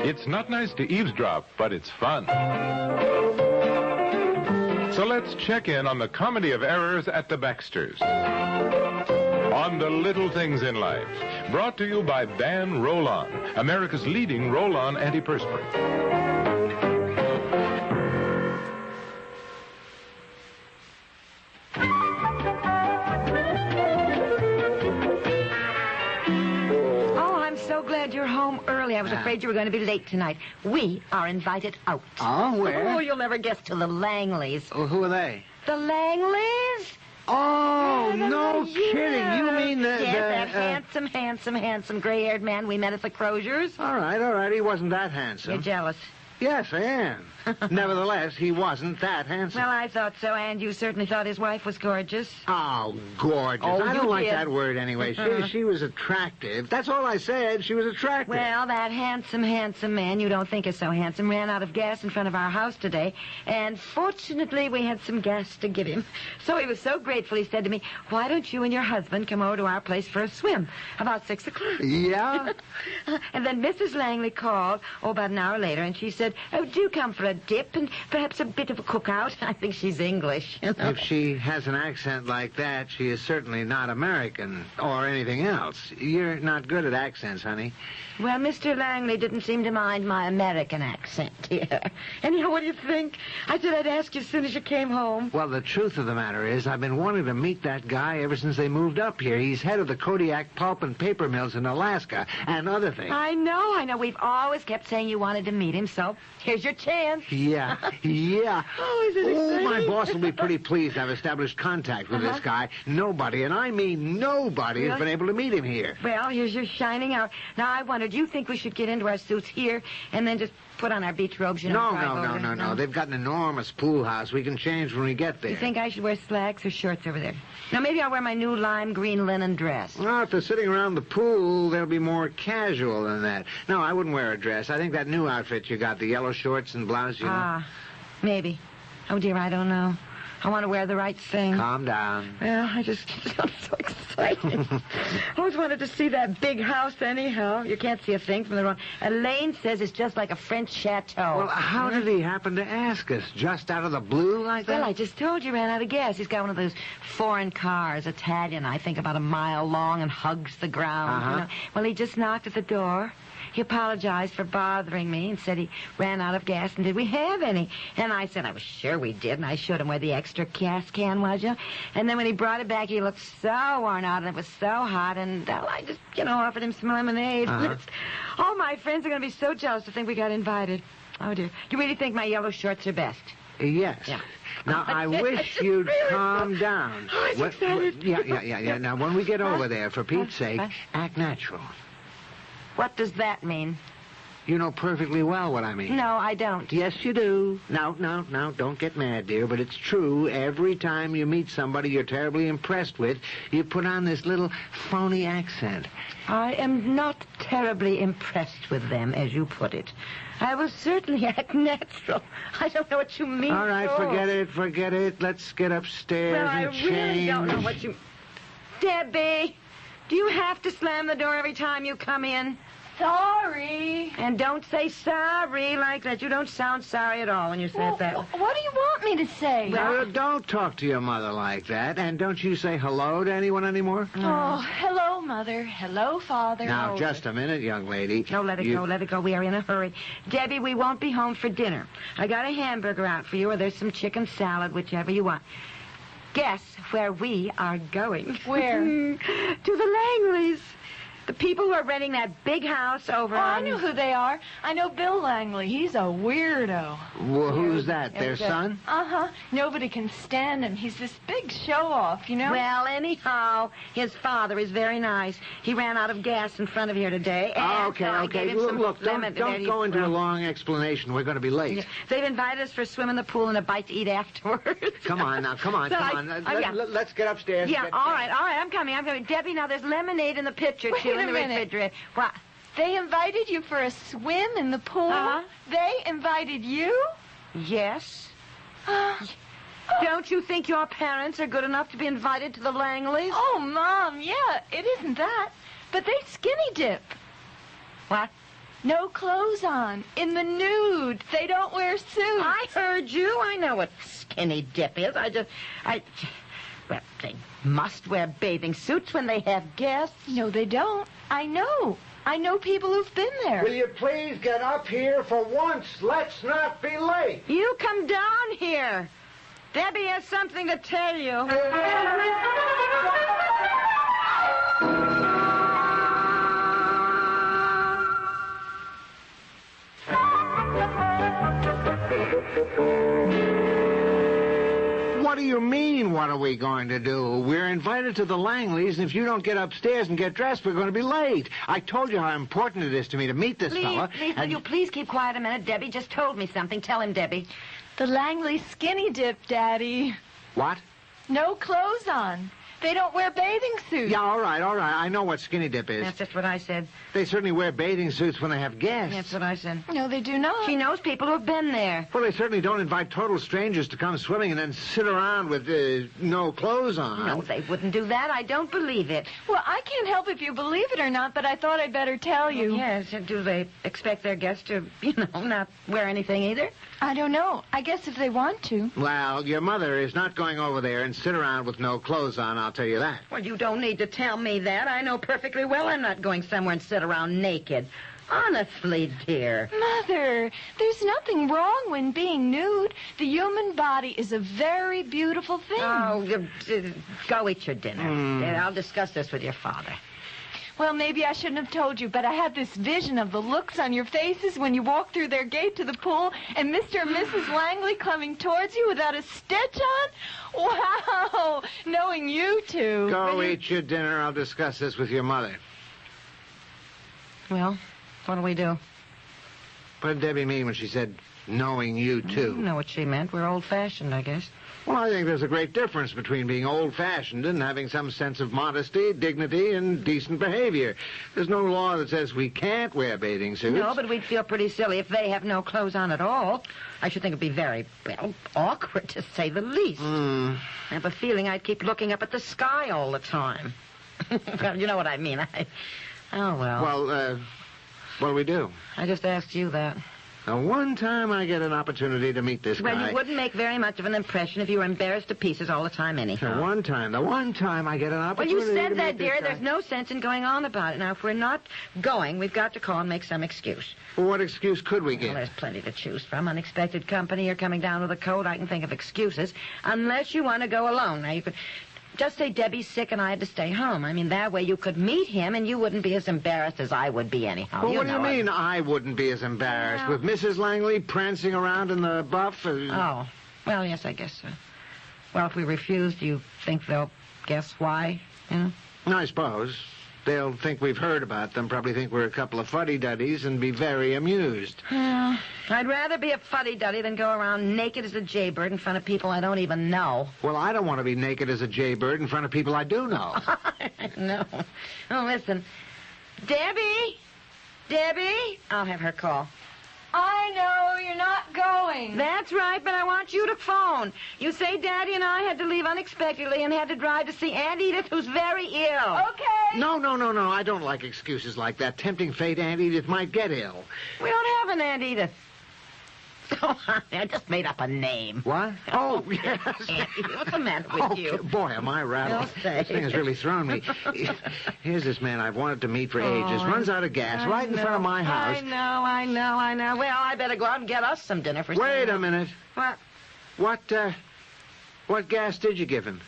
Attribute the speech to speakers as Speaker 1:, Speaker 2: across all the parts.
Speaker 1: It's not nice to eavesdrop, but it's fun. So let's check in on the comedy of errors at the Baxters. On the little things in life. Brought to you by Ban Roll-On, America's leading roll-on antiperspirant.
Speaker 2: You're home early. I was afraid you were going to be late tonight. We are invited out.
Speaker 3: Oh, where?
Speaker 2: Oh, you'll never guess, to the Langleys.
Speaker 3: Oh, who are they?
Speaker 2: The Langleys?
Speaker 3: Oh,
Speaker 2: Yeah,
Speaker 3: no kidding. You mean
Speaker 2: that handsome, gray-haired man we met at the Croziers?
Speaker 3: All right. He wasn't that handsome.
Speaker 2: You're jealous.
Speaker 3: Yes, I am. Nevertheless, he wasn't that handsome.
Speaker 2: Well, I thought so, and you certainly thought his wife was gorgeous.
Speaker 3: Oh, gorgeous.
Speaker 2: Oh,
Speaker 3: I don't
Speaker 2: you
Speaker 3: like
Speaker 2: did.
Speaker 3: that word anyway. She was attractive. That's all I said. She was attractive.
Speaker 2: Well, that handsome man you don't think is so handsome ran out of gas in front of our house today, and fortunately we had some gas to give him. So he was so grateful, he said to me, why don't you and your husband come over to our place for a swim about 6 o'clock?
Speaker 3: Yeah?
Speaker 2: And then Mrs. Langley called, about an hour later, and she said, oh, do come for a dip and perhaps a bit of a cookout. I think she's English. You know?
Speaker 3: If she has an accent like that, she is certainly not American or anything else. You're not good at accents, honey.
Speaker 2: Well, Mr. Langley didn't seem to mind my American accent here. Anyhow, what do you think? I said I'd ask you as soon as you came home.
Speaker 3: Well, the truth of the matter is I've been wanting to meet that guy ever since they moved up here. He's head of the Kodiak Pulp and Paper Mills in Alaska and other things.
Speaker 2: I know. We've always kept saying you wanted to meet him, so here's your chance.
Speaker 3: Yeah.
Speaker 2: Oh, is it exciting?
Speaker 3: My boss will be pretty pleased I've established contact with this guy. Nobody, and I mean nobody, has been able to meet him here.
Speaker 2: Well, here's your shining hour. Now, I wondered, do you think we should get into our suits here and then just put on our beach robes, you know?
Speaker 3: No. They've got an enormous pool house. We can change when we get there.
Speaker 2: You think I should wear slacks or shorts over there? Now, maybe I'll wear my new lime green linen dress.
Speaker 3: Well, if they're sitting around the pool, they'll be more casual than that. No, I wouldn't wear a dress. I think that new outfit you got, the yellow shorts and blouse, you know.
Speaker 2: Maybe. Oh, dear, I don't know. I want to wear the right thing.
Speaker 3: Calm down.
Speaker 2: Well, I'm so excited. I always wanted to see that big house anyhow. You can't see a thing from the road. Elaine says it's just like a French chateau.
Speaker 3: Well, how did he happen to ask us? Just out of the blue like that?
Speaker 2: Well, I just told you, ran out of gas. He's got one of those foreign cars, Italian, I think, about a mile long and hugs the ground. You know? Well, he just knocked at the door. He apologized for bothering me and said he ran out of gas and did we have any? And I said I was sure we did, and I showed him where the extra gas can was, you know. And then when he brought it back, he looked so worn out and it was so hot, and I just, offered him some lemonade. All my friends are going to be so jealous to think we got invited. Oh, dear. You really think my yellow shorts are best?
Speaker 3: Yes.
Speaker 2: Yeah.
Speaker 3: Now, I wish you'd calm down.
Speaker 2: Oh, I'm excited.
Speaker 3: Yeah. Now, when we get over there, for Pete's sake, act natural.
Speaker 2: What does that mean?
Speaker 3: You know perfectly well what I mean.
Speaker 2: No, I don't.
Speaker 3: Yes, you do. Now, don't get mad, dear, but it's true. Every time you meet somebody you're terribly impressed with, you put on this little phony accent.
Speaker 2: I am not terribly impressed with them, as you put it. I will certainly act natural. I don't know what you mean.
Speaker 3: All right, forget it. Let's get upstairs and change.
Speaker 2: Well, I really don't know what you... Debbie, do you have to slam the door every time you come in?
Speaker 4: Sorry.
Speaker 2: And don't say sorry like that. You don't sound sorry at all when you say it that way.
Speaker 4: What do you want me to say?
Speaker 3: Well, don't talk to your mother like that. And don't you say hello to anyone anymore?
Speaker 4: Oh, hello, Mother. Hello, Father.
Speaker 3: Now, just a minute, young lady.
Speaker 2: No, let it go. We are in a hurry. Debbie, we won't be home for dinner. I got a hamburger out for you, or there's some chicken salad, whichever you want. Guess where we are going.
Speaker 4: Where?
Speaker 2: To the Langleys. The people who are renting that big house over on...
Speaker 4: I know who they are. I know Bill Langley. He's a weirdo.
Speaker 3: Well, who's that? Their son?
Speaker 4: Uh-huh. Nobody can stand him. He's this big show-off, you know?
Speaker 2: Well, anyhow, his father is very nice. He ran out of gas in front of here today.
Speaker 3: Okay. Look, don't go into a long explanation. We're going to be late.
Speaker 2: Yeah. They've invited us for a swim in the pool and a bite to eat afterwards.
Speaker 3: Come on. Let's get upstairs.
Speaker 2: Yeah, all right. I'm coming. Debbie, now there's lemonade in the pitcher, too.
Speaker 4: Wait a minute.
Speaker 2: Refrigerator. What?
Speaker 4: They invited you for a swim in the pool?
Speaker 2: Uh-huh.
Speaker 4: They invited you?
Speaker 2: Yes. Don't you think your parents are good enough to be invited to the Langleys?
Speaker 4: Oh, Mom, yeah, it isn't that. But they skinny dip.
Speaker 2: What?
Speaker 4: No clothes on. In the nude. They don't wear suits.
Speaker 2: I heard you. I know what skinny dip is. Well, they must wear bathing suits when they have guests.
Speaker 4: No, they don't. I know. I know people who've been there.
Speaker 3: Will you please get up here for once? Let's not be late.
Speaker 2: You come down here. Debbie has something to tell you.
Speaker 3: What do you mean, what are we going to do? We're invited to the Langleys, and if you don't get upstairs and get dressed, we're going to be late. I told you how important it is to me to meet this fella.
Speaker 2: Will you please keep quiet a minute? Debbie just told me something. Tell him, Debbie.
Speaker 4: The Langley skinny dip, Daddy.
Speaker 3: What?
Speaker 4: No clothes on. They don't wear bathing suits.
Speaker 3: Yeah, all right. I know what skinny dip is.
Speaker 2: That's just what I said.
Speaker 3: They certainly wear bathing suits when they have guests.
Speaker 2: That's what I said.
Speaker 4: No, they do not.
Speaker 2: She knows people who have been there.
Speaker 3: Well, they certainly don't invite total strangers to come swimming and then sit around with no clothes on.
Speaker 2: No, they wouldn't do that. I don't believe it.
Speaker 4: Well, I can't help if you believe it or not, but I thought I'd better tell you.
Speaker 2: Yes, do they expect their guests to, not wear anything either?
Speaker 4: I don't know. I guess if they want to.
Speaker 3: Well, your mother is not going over there and sit around with no clothes on, I'll tell you that.
Speaker 2: Well, you don't need to tell me that. I know perfectly well I'm not going somewhere and sit around naked. Honestly, dear.
Speaker 4: Mother, there's nothing wrong when being nude. The human body is a very beautiful thing.
Speaker 2: Oh, go eat your dinner. I'll discuss this with your father.
Speaker 4: Well, maybe I shouldn't have told you, but I had this vision of the looks on your faces when you walked through their gate to the pool and Mr. and Mrs. Langley coming towards you without a stitch on. Wow, knowing you two.
Speaker 3: Go eat your dinner. I'll discuss this with your mother.
Speaker 2: Well, what do we do?
Speaker 3: What did Debbie mean when she said, knowing you two?
Speaker 2: You know what she meant. We're old-fashioned, I guess.
Speaker 3: Well, I think there's a great difference between being old-fashioned and having some sense of modesty, dignity, and decent behavior. There's no law that says we can't wear bathing suits.
Speaker 2: No, but we'd feel pretty silly if they have no clothes on at all. I should think it'd be very, awkward, to say the least. I have a feeling I'd keep looking up at the sky all the time. Well, you know what I mean. Oh, well.
Speaker 3: Well, what do we do?
Speaker 2: I just asked you that.
Speaker 3: Now, one time I get an opportunity to meet this guy.
Speaker 2: Well, you wouldn't make very much of an impression if you were embarrassed to pieces all the time anyhow.
Speaker 3: The one time I get an opportunity
Speaker 2: Well, you said
Speaker 3: to
Speaker 2: that,
Speaker 3: meet this
Speaker 2: dear.
Speaker 3: guy.
Speaker 2: There's no sense in going on about it. Now, if we're not going, we've got to call and make some excuse.
Speaker 3: Well, what excuse could we
Speaker 2: Well,
Speaker 3: give?
Speaker 2: there's plenty to choose from. Unexpected company or coming down with a cold. I can think of excuses. Unless you want to go alone. Now, you could just say Debbie's sick and I had to stay home. I mean, that way you could meet him and you wouldn't be as embarrassed as I would be anyhow.
Speaker 3: Well, what do you
Speaker 2: know it.
Speaker 3: mean I wouldn't be as embarrassed? With Mrs. Langley prancing around in the buff?
Speaker 2: Oh, well, yes, I guess so. Well, if we refuse, do you think they'll guess why?
Speaker 3: I suppose. They'll think we've heard about them, probably think we're a couple of fuddy-duddies and be very amused.
Speaker 2: Well, I'd rather be a fuddy-duddy than go around naked as a jaybird in front of people I don't even know.
Speaker 3: Well, I don't want to be naked as a jaybird in front of people I do know.
Speaker 2: No. Oh, listen. Debbie? I'll have her call.
Speaker 4: I know you're not going.
Speaker 2: That's right, but I want you to phone. You say Daddy and I had to leave unexpectedly and had to drive to see Aunt Edith, who's very ill.
Speaker 4: Okay.
Speaker 3: No. I don't like excuses like that. Tempting fate, Aunt Edith might get ill.
Speaker 2: We don't have an Aunt Edith. Oh, I just made up a name.
Speaker 3: What? Oh, yes.
Speaker 2: Aunt Edith, what's the matter with you?
Speaker 3: Boy, am I rattled.
Speaker 2: Don't say.
Speaker 3: This thing has really thrown me. Here's this man I've wanted to meet for ages. Runs out of gas right in front of my house.
Speaker 2: I know. Well, I better go out and get us some dinner for
Speaker 3: Wait a minute.
Speaker 2: What?
Speaker 3: What gas did you give him?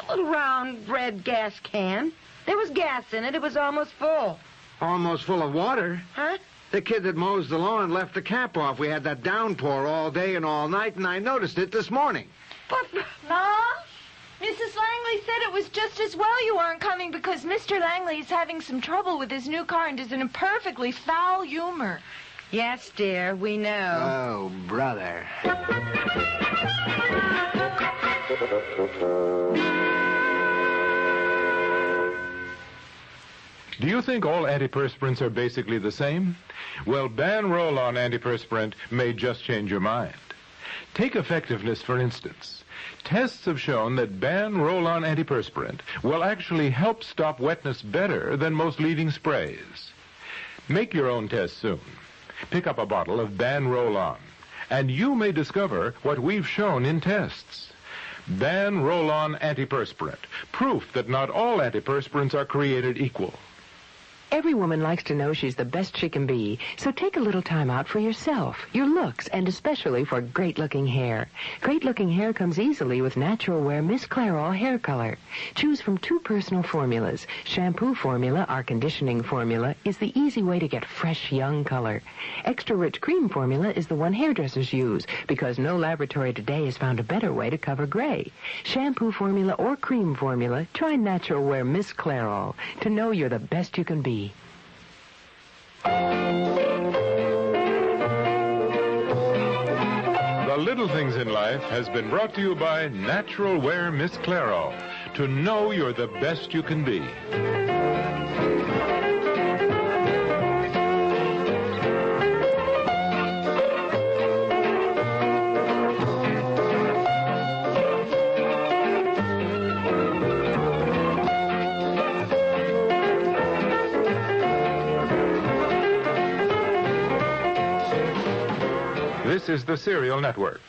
Speaker 2: A little round red gas can. There was gas in it. It was almost full.
Speaker 3: Almost full of water.
Speaker 2: Huh?
Speaker 3: The kid that mows the lawn left the cap off. We had that downpour all day and all night, and I noticed it this morning.
Speaker 2: But,
Speaker 4: Mom? Mrs. Langley said it was just as well you weren't coming because Mr. Langley is having some trouble with his new car and is in a perfectly foul humor.
Speaker 2: yes, dear, we know.
Speaker 3: Oh, brother.
Speaker 1: Do you think all antiperspirants are basically the same? Well, Ban Roll-On antiperspirant may just change your mind. Take effectiveness, for instance. Tests have shown that Ban Roll-On antiperspirant will actually help stop wetness better than most leading sprays. Make your own test soon. Pick up a bottle of Ban Roll-On, and you may discover what we've shown in tests. Ban Roll-On Antiperspirant, proof that not all antiperspirants are created equal.
Speaker 5: Every woman likes to know she's the best she can be, so take a little time out for yourself, your looks, and especially for great-looking hair. Great-looking hair comes easily with Natural Wear Miss Clairol hair color. Choose from 2 personal formulas. Shampoo formula, our conditioning formula, is the easy way to get fresh, young color. Extra rich cream formula is the one hairdressers use, because no laboratory today has found a better way to cover gray. Shampoo formula or cream formula, try Natural Wear Miss Clairol to know you're the best you can be.
Speaker 1: The Little Things in Life has been brought to you by Natural Wear Miss Clairol, to know you're the best you can be. This is the Serial Network.